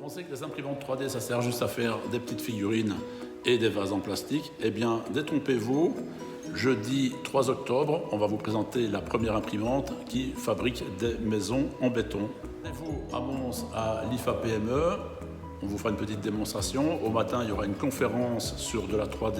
On sait que les imprimantes 3D, ça sert juste à faire des petites figurines et des vases en plastique. Eh bien, détrompez-vous, jeudi 3 octobre, on va vous présenter la première imprimante qui fabrique des maisons en béton. Rendez-vous à Mons, à l'IFA PME. On vous fera une petite démonstration. Au matin, il y aura une conférence sur de la 3D,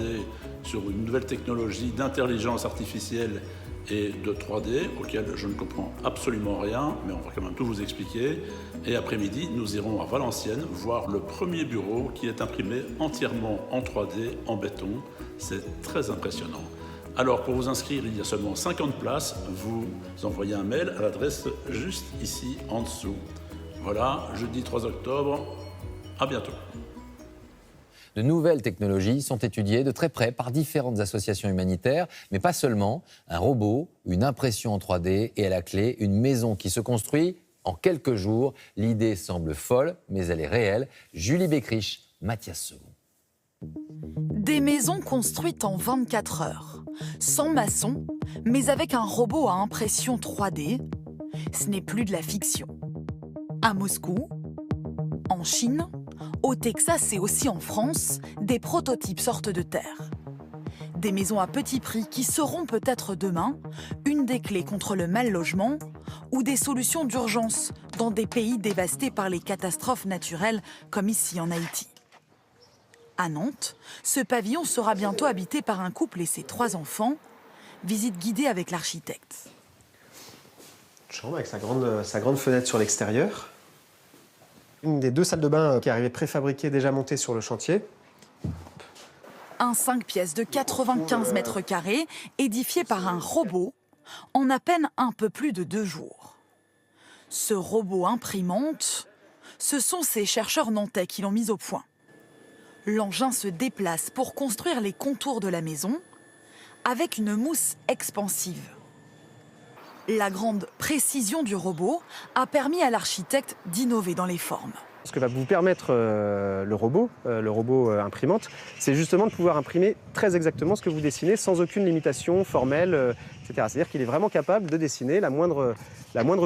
sur une nouvelle technologie d'intelligence artificielle et de 3D, auquel je ne comprends absolument rien, mais on va quand même tout vous expliquer. Et après-midi, nous irons à Valenciennes voir le premier bureau qui est imprimé entièrement en 3D, en béton. C'est très impressionnant. Alors, pour vous inscrire, il y a seulement 50 places. Vous envoyez un mail à l'adresse juste ici, en dessous. Voilà, jeudi 3 octobre. À bientôt. De nouvelles technologies sont étudiées de très près par différentes associations humanitaires, mais pas seulement. Un robot, une impression en 3D et à la clé, une maison qui se construit en quelques jours. L'idée semble folle, mais elle est réelle. Julie Beckrich, Mathias Segou. Des maisons construites en 24 heures, sans maçon, mais avec un robot à impression 3D. Ce n'est plus de la fiction. À Moscou, en Chine, au Texas et aussi en France, des prototypes sortent de terre. Des maisons à petit prix qui seront peut-être demain une des clés contre le mal-logement ou des solutions d'urgence dans des pays dévastés par les catastrophes naturelles comme ici en Haïti. À Nantes, ce pavillon sera bientôt habité par un couple et ses 3 enfants. Visite guidée avec l'architecte. Une chambre avec sa grande fenêtre sur l'extérieur. Une des 2 salles de bain qui arrivait préfabriquée, déjà montée sur le chantier. Un 5 pièces de 95 mètres carrés, édifié par un robot, en à peine un peu plus de 2 jours. Ce robot imprimante, ce sont ces chercheurs nantais qui l'ont mis au point. L'engin se déplace pour construire les contours de la maison avec une mousse expansive. La grande précision du robot a permis à l'architecte d'innover dans les formes. Ce que va vous permettre le robot imprimante, c'est justement de pouvoir imprimer très exactement ce que vous dessinez sans aucune limitation formelle, etc. C'est-à-dire qu'il est vraiment capable de dessiner la moindre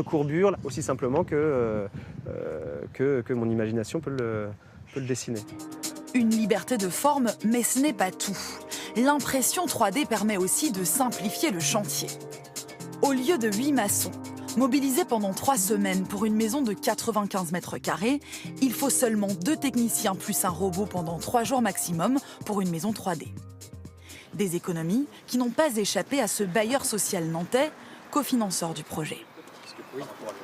courbure aussi simplement que mon imagination peut le dessiner. Une liberté de forme, mais ce n'est pas tout. L'impression 3D permet aussi de simplifier le chantier. Au lieu de 8 maçons, mobilisés pendant 3 semaines pour une maison de 95 mètres carrés, il faut seulement 2 techniciens plus un robot pendant 3 jours maximum pour une maison 3D. Des économies qui n'ont pas échappé à ce bailleur social nantais, cofinanceur du projet.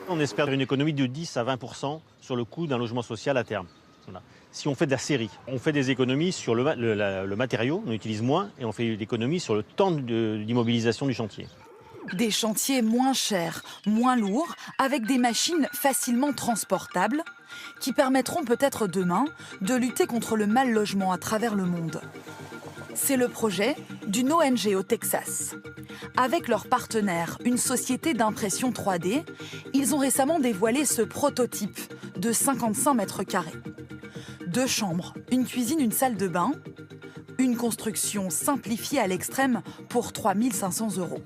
On espère une économie de 10 à 20% sur le coût d'un logement social à terme. Voilà. Si on fait de la série, on fait des économies sur le matériau, on utilise moins, et on fait des économies sur le temps d'immobilisation du chantier. Des chantiers moins chers, moins lourds, avec des machines facilement transportables, qui permettront peut-être demain de lutter contre le mal-logement à travers le monde. C'est le projet d'une ONG au Texas. Avec leur partenaire, une société d'impression 3D, ils ont récemment dévoilé ce prototype de 55 mètres carrés. 2 chambres, une cuisine, une salle de bain, une construction simplifiée à l'extrême pour 3 500 €.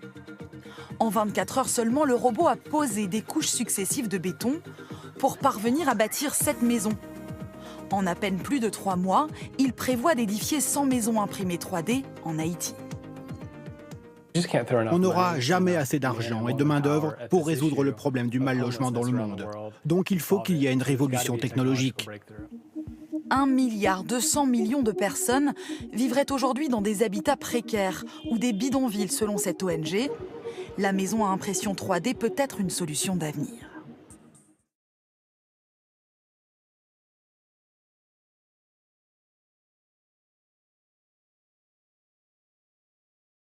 En 24 heures seulement, le robot a posé des couches successives de béton pour parvenir à bâtir 7 maisons. En à peine plus de 3 mois, il prévoit d'édifier 100 maisons imprimées 3D en Haïti. On n'aura jamais assez d'argent et de main-d'œuvre pour résoudre le problème du mal-logement dans le monde. Donc il faut qu'il y ait une révolution technologique. 1,2 milliard de personnes vivraient aujourd'hui dans des habitats précaires ou des bidonvilles selon cette ONG. La maison à impression 3D peut être une solution d'avenir.